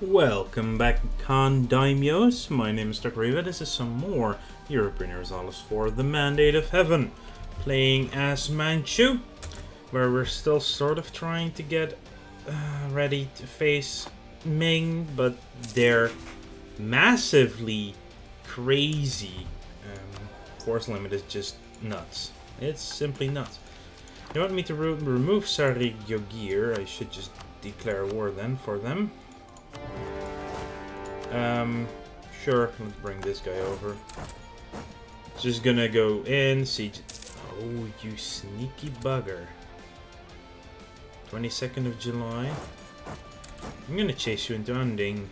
Welcome back, Khan Daimyos. My name is Dr. Riva. This is some more European Universalis for the Mandate of Heaven, playing as Manchu, where we're still sort of trying to get ready to face Ming, but they're massively crazy. Force limit is just nuts. It's simply nuts. They want me to remove Sari Yogir. I should just declare war then for them. Sure, let's bring this guy over. Just gonna go in, siege. Oh, you sneaky bugger. 22nd of July. I'm gonna chase you into Unding.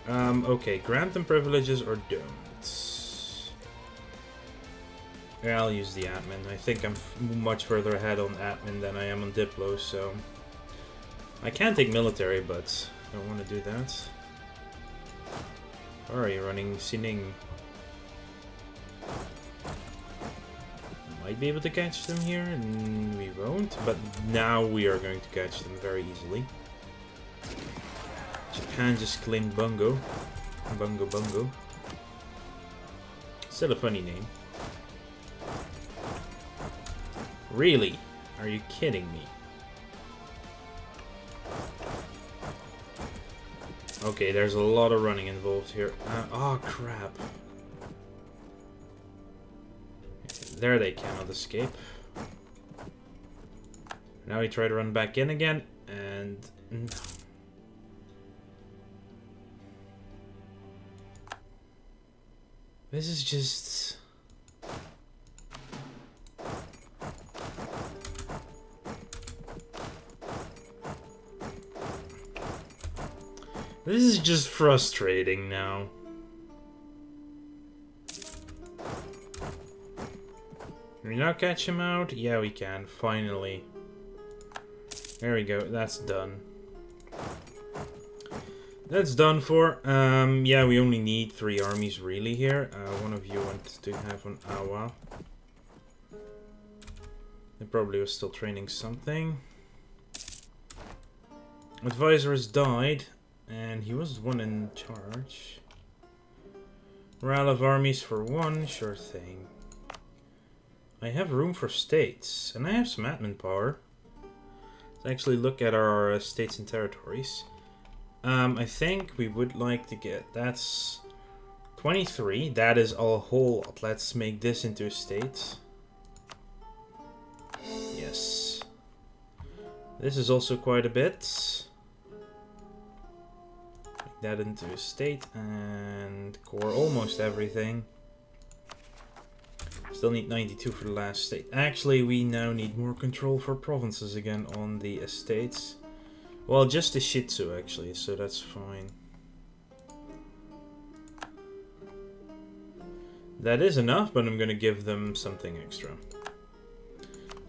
Okay, grant them privileges or don't. Yeah, I'll use the admin. I think I'm much further ahead on admin than I am on Diplo, so... I can take military, but I don't want to do that. Or are you running Sining? Might be able to catch them here, and we won't, but now we are going to catch them very easily. Japan just claimed Bungo. Bungo Bungo. Still a funny name. Really? Are you kidding me? Okay, there's a lot of running involved here. Oh, crap. There they cannot escape. Now we try to run back in again, and... no. This is just... This is just frustrating now. Can we now catch him out? Yeah, we can, finally. There we go, that's done. That's done for. Yeah, we only need 3 armies really here. One of you wants to have an Awa. They probably was still training something. Advisor has died. And he was the one in charge. Morale of armies for 1, sure thing. I have room for states, and I have some admin power. Let's actually look at our states and territories. I think we would like to get, that's 23, that is a whole lot. Let's make this into a state. Yes. This is also quite a bit. That into a state and core almost everything. Still need 92 for the last state. Actually, we now need more control for provinces again on the estates. Well, just the Shih Tzu actually, so that's fine. That is enough, but I'm gonna give them something extra.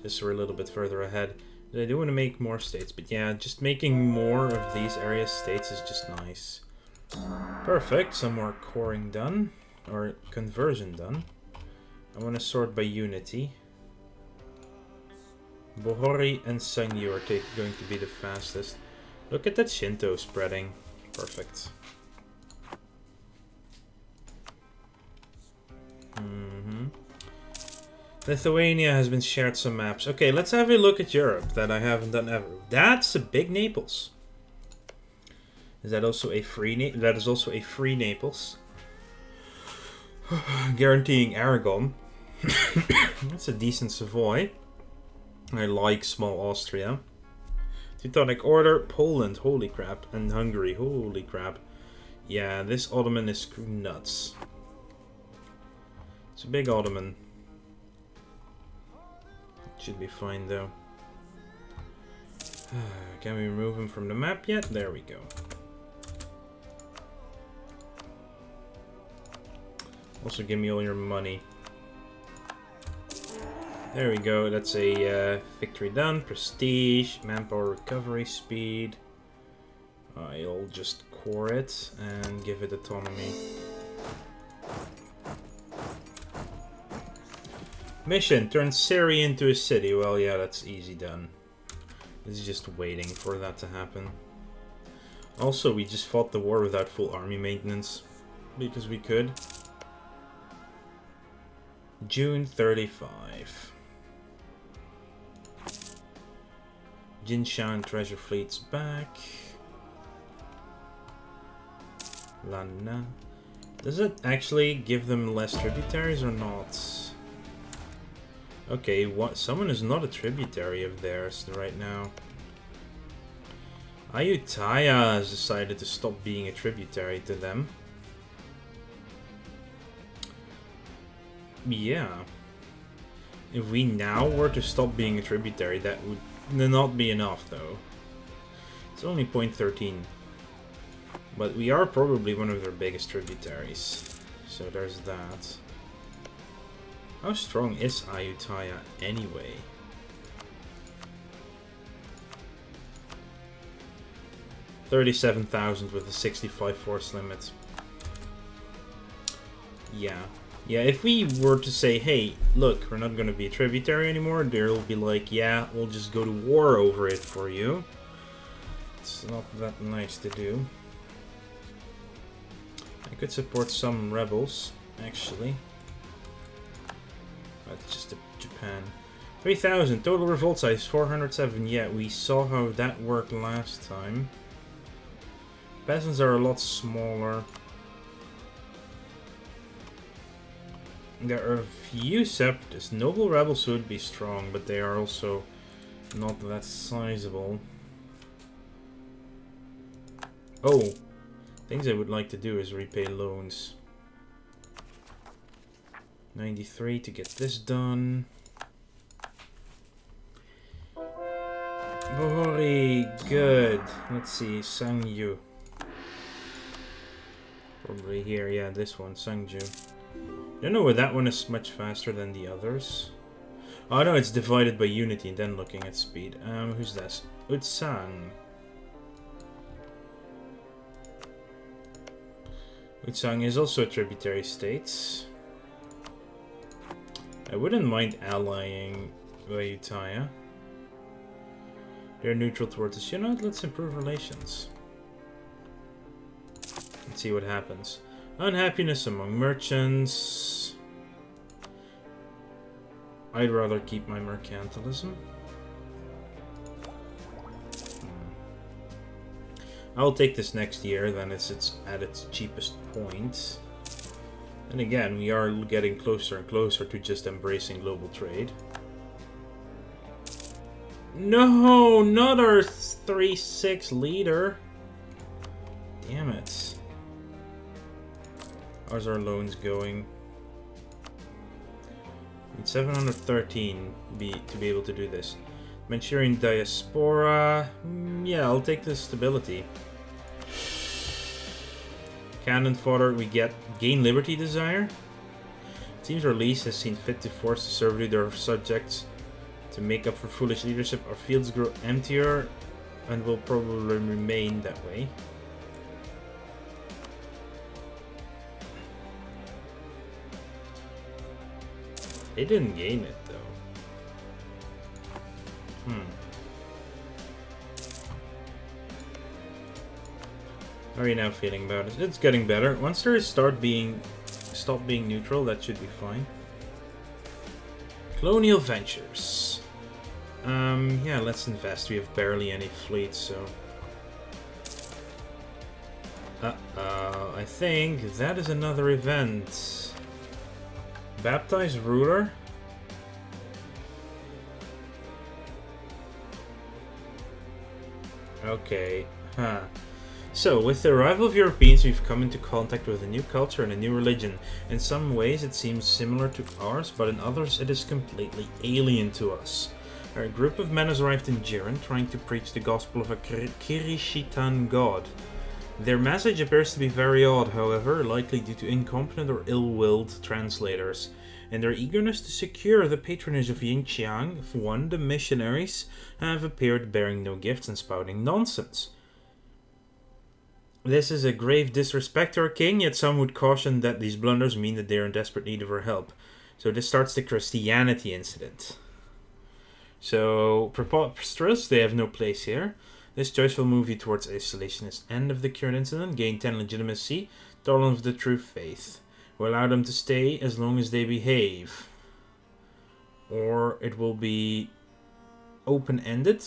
Just so we're a little bit further ahead. I do want to make more states, but yeah, just making more of these area states is just nice. Perfect, some more coring done, or conversion done. I want to sort by unity. Bohori and Sangyu are going to be the fastest. Look at that Shinto spreading. Perfect. Lithuania has been shared some maps. Okay, let's have a look at Europe that I haven't done ever. That's a big Naples. Is that also a free that is also a free Naples. Guaranteeing Aragon. That's a decent Savoy. I like small Austria. Teutonic Order, Poland, holy crap, and Hungary, holy crap. Yeah, this Ottoman is nuts. It's a big Ottoman. Should be fine though. Can we remove him from the map yet? There we go. Also give me all your money. There we go, that's a victory done. Prestige, manpower recovery speed. I'll just core it and give it autonomy. Mission, turn Syria into a city. Well, yeah, that's easy done. It's just waiting for that to happen. Also, we just fought the war without full army maintenance. Because we could. June 35. Jinshan treasure fleet's back. Lana. Does it actually give them less tributaries or not? Okay, what? Someone is not a tributary of theirs right now. Ayutthaya has decided to stop being a tributary to them. Yeah. If we now were to stop being a tributary, that would not be enough, though. It's only 0.13. But we are probably one of their biggest tributaries. So there's that. How strong is Ayutthaya anyway? $37,000 with a 65 force limit. Yeah. Yeah, if we were to say, hey, look, we're not going to be a tributary anymore, they'll be like, yeah, we'll just go to war over it for you. It's not that nice to do. I could support some rebels, actually. That's just Japan. 3,000, total revolt size 407. Yeah, we saw how that worked last time. Peasants are a lot smaller. There are a few separatists. Noble rebels would be strong, but they are also not that sizable. Oh, things I would like to do is repay loans. 93 to get this done. Bohori, good. Let's see, Sangju. Probably here, yeah, this one, Sangju. Don't know why that one is much faster than the others. Oh no, it's divided by unity and then looking at speed. Who's this? Utsang. Utsang is also a tributary state. I wouldn't mind allying Ayutthaya. They're neutral towards us. You know what? Let's improve relations. Let's see what happens. Unhappiness among merchants. I'd rather keep my mercantilism. I'll take this next year, then it's at its cheapest point. And again, we are getting closer and closer to just embracing global trade. No, not our 3-6 leader. Damn it. How's our loans going? Need 713 to be able to do this. Manchurian diaspora. Yeah, I'll take the stability. Cannon fodder, we get gain liberty desire. Team's release has seen fit to force the servitude of their subjects to make up for foolish leadership. Our fields grow emptier and will probably remain that way. They didn't gain it though. How are you now feeling about it? It's getting better. Once they stop being neutral, that should be fine. Colonial Ventures. Yeah, let's invest. We have barely any fleet, so... I think that is another event. Baptized ruler? Okay, huh. So, with the arrival of Europeans, we've come into contact with a new culture and a new religion. In some ways it seems similar to ours, but in others it is completely alien to us. A group of men has arrived in Jiren, trying to preach the gospel of a Kirishitan god. Their message appears to be very odd, however, likely due to incompetent or ill-willed translators. In their eagerness to secure the patronage of Yingqiang, the missionaries have appeared bearing no gifts and spouting nonsense. This is a grave disrespect to our king, yet some would caution that these blunders mean that they are in desperate need of our help. So this starts the Christianity incident. So, preposterous, they have no place here. This choice will move you towards isolationist. End of the current incident, gain 10 legitimacy. Tolerance of the true faith. Will allow them to stay as long as they behave. Or it will be open-ended.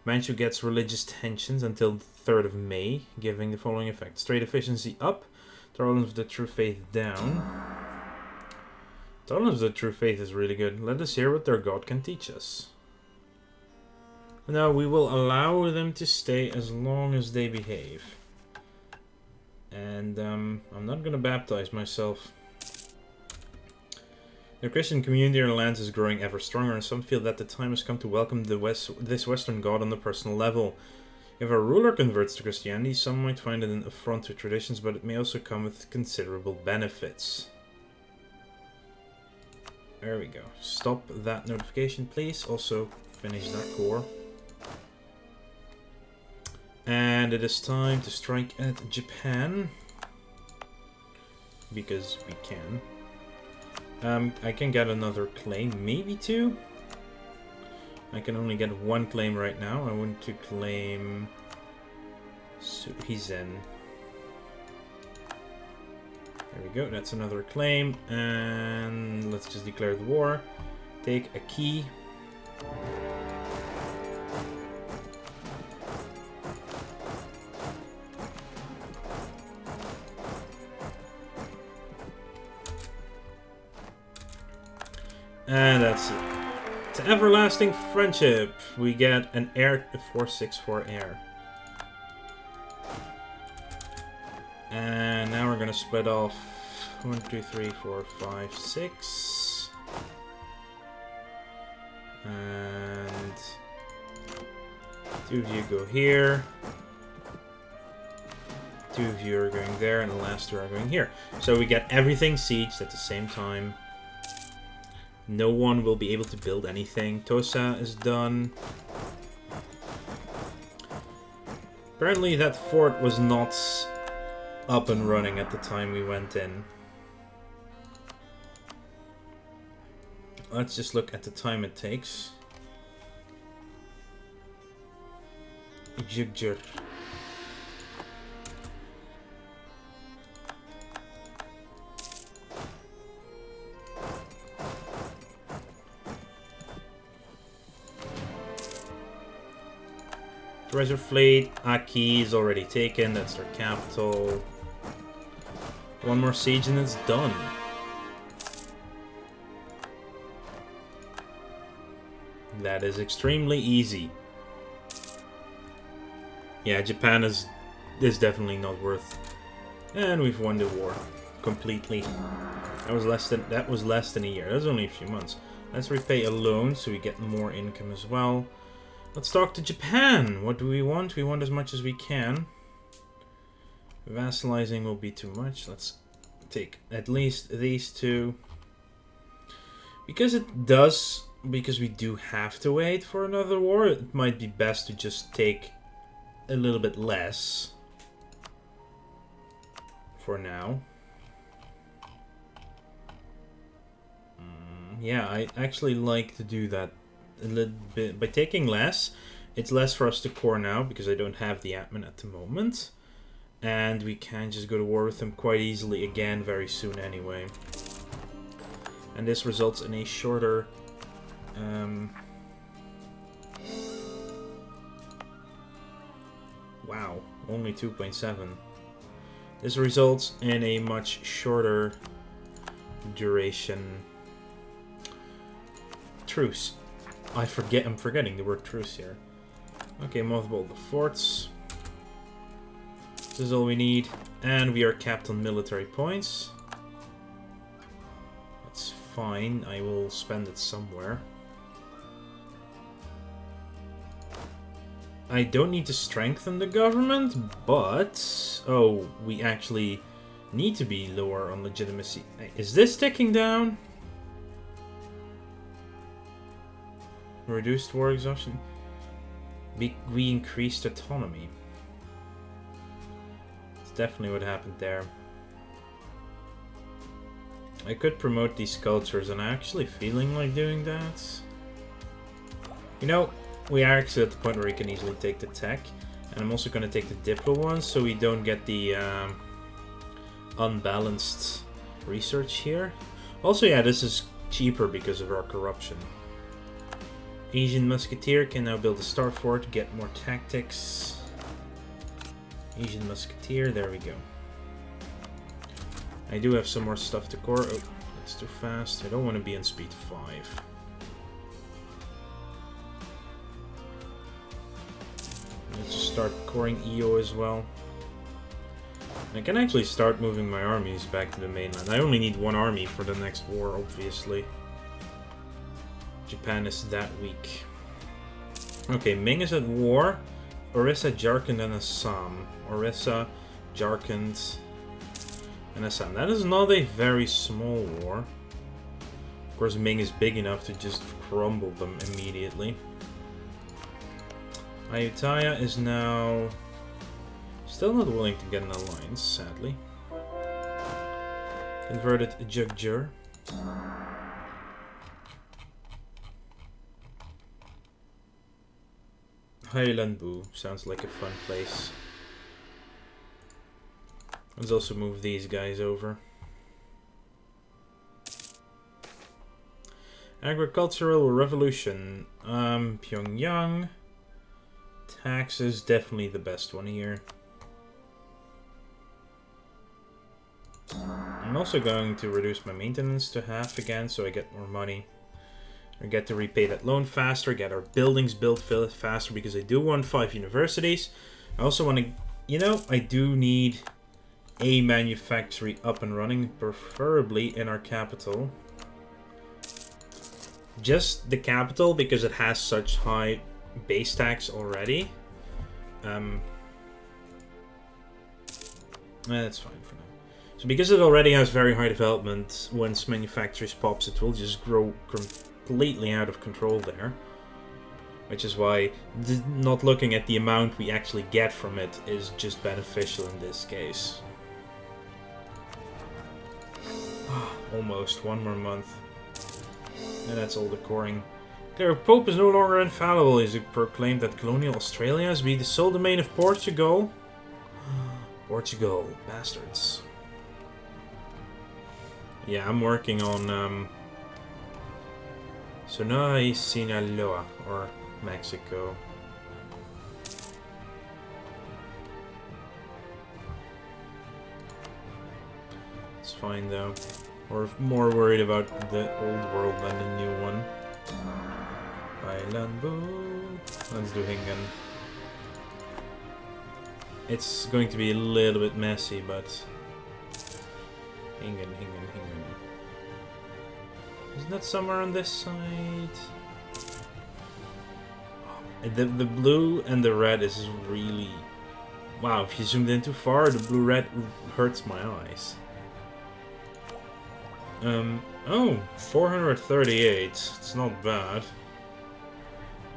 Manchu gets religious tensions until the 3rd of May, giving the following effects. Trade efficiency up. Tolerance of the true faith down. Tolerance of the true faith is really good. Let us hear what their god can teach us. Now we will allow them to stay as long as they behave. And I'm not going to baptize myself. The Christian community in our lands is growing ever stronger, and some feel that the time has come to welcome this Western god on the personal level. If a ruler converts to Christianity, some might find it an affront to traditions, but it may also come with considerable benefits. There we go. Stop that notification, please. Also, finish that core. And it is time to strike at Japan. Because we can. I can get another claim, maybe 2. I can only get 1 claim right now. I want to claim Suhizen. There we go, that's another claim. And let's just declare the war. Take a key. And that's it. To everlasting friendship, we get an heir, a 464 heir. And now we're gonna split off 1, 2, 3, 4, 5, 6. And 2 of you go here. 2 of you are going there, and the last 2 are going here. So we get everything sieged at the same time. No one will be able to build anything. Tosa is done. Apparently that fort was not up and running at the time we went in. Let's just look at the time it takes. Jugjur. Treasure Fleet, Aki is already taken, that's their capital. 1 more siege and it's done. That is extremely easy. Yeah, Japan is definitely not worth. And we've won the war completely. That was less than a year. That was only a few months. Let's repay a loan so we get more income as well. Let's talk to Japan. What do we want? We want as much as we can. Vassalizing will be too much. Let's take at least these 2. Because we do have to wait for another war, it might be best to just take a little bit less. For now. Yeah, I actually like to do that. A little bit by taking less. It's less for us to core now because I don't have the admin at the moment, and we can just go to war with them quite easily again very soon anyway. And this results in a shorter wow, only 2.7. This results in a much shorter duration truce. I'm forgetting the word truce here. Okay, mothball the forts. This is all we need. And we are capped on military points. That's fine. I will spend it somewhere. I don't need to strengthen the government, but... Oh, we actually need to be lower on legitimacy. Is this ticking down? Reduced war exhaustion. We increased autonomy. That's definitely what happened there. I could promote these cultures, and I'm actually feeling like doing that. You know, we are actually at the point where we can easily take the tech. And I'm also going to take the Diplo one so we don't get the unbalanced research here. Also, yeah, this is cheaper because of our corruption. Asian Musketeer can now build a Star Fort to get more tactics. Asian Musketeer, there we go. I do have some more stuff to core. Oh, that's too fast. I don't want to be on speed 5. Let's just start coring EO as well. I can actually start moving my armies back to the mainland. I only need 1 army for the next war, obviously. Japan is that weak. Okay, Ming is at war. Orissa, Jharkhand, and Assam. Orissa, Jharkhand, and Assam. That is not a very small war. Of course, Ming is big enough to just crumble them immediately. Ayutthaya is now still not willing to get an alliance, sadly. Converted Jugjur. Highlandbu sounds like a fun place. Let's also move these guys over. Agricultural Revolution. Pyongyang. Taxes, definitely the best one here. I'm also going to reduce my maintenance to half again so I get more money. I get to repay that loan faster, get our buildings built faster because I do want 5 universities. I also want to, you know, I do need a manufactory up and running, preferably in our capital. Just the capital because it has such high base tax already. That's fine for now. So because it already has very high development, once manufacturers pops it will just grow completely out of control there. Which is why not looking at the amount we actually get from it is just beneficial in this case. Almost 1 more month. And that's all the coring. Their Pope is no longer infallible. He has proclaimed that colonial Australia has been the sole domain of Portugal. Portugal. Bastards. Yeah, I'm working on Sonai Sinaloa, or Mexico. It's fine though. We're more worried about the old world than the new one. Highlandbu. Let's do Hingen. It's going to be a little bit messy, but Hingen. Isn't that somewhere on this side? The blue and the red is really... Wow, if you zoomed in too far, the blue-red hurts my eyes. Oh, 438. It's not bad.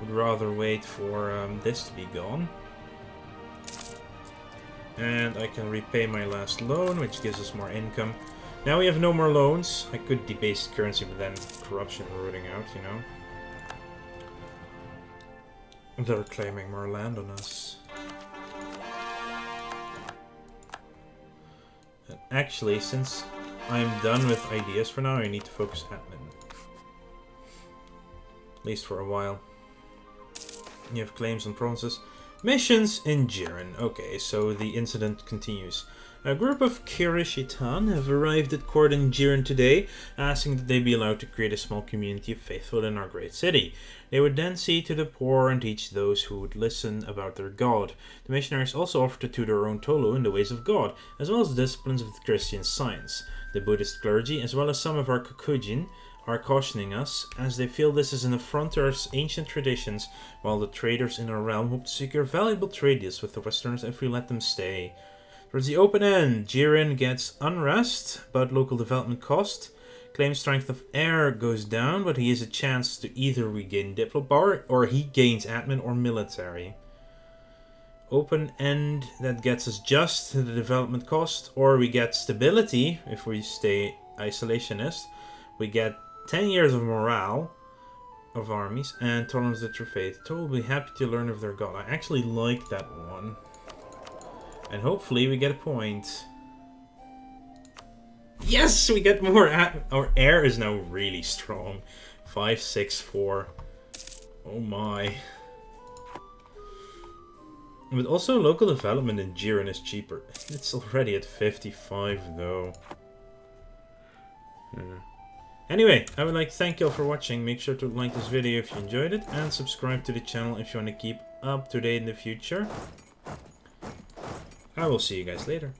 Would rather wait for this to be gone. And I can repay my last loan, which gives us more income. Now we have no more loans. I could debase currency, but then corruption rooting out, you know. They're claiming more land on us. And actually, since I'm done with ideas for now, I need to focus admin. At least for a while. You have claims on provinces. Missions in Jiren. Okay, so the incident continues. A group of Kirishitans have arrived at court in Jiren today, asking that they be allowed to create a small community of faithful in our great city. They would then see to the poor and teach those who would listen about their God. The missionaries also offer to tutor their own Tolu in the ways of God, as well as the disciplines of the Christian science. The Buddhist clergy, as well as some of our Kokujin, are cautioning us, as they feel this is an affront to our ancient traditions, while the traders in our realm hope to secure valuable trade deals with the Westerners if we let them stay. Towards the open end, Jiren gets unrest, but local development cost. Claim strength of air goes down, but he has a chance to either regain diplo power, or he gains admin or military. Open end, that gets us just the development cost, or we get stability if we stay isolationist. We get 10 years of morale, of armies, and tolerance to true faith. Total will be happy to learn of their god. I actually like that one. And hopefully we get a point. Yes, we get more. Our air is now really strong. 5, 6, 4. Oh my. But also local development in Jiren is cheaper. It's already at 55 though. Anyway, I would like to thank you all for watching. Make sure to like this video if you enjoyed it, and subscribe to the channel if you want to keep up to date in the future. I will see you guys later.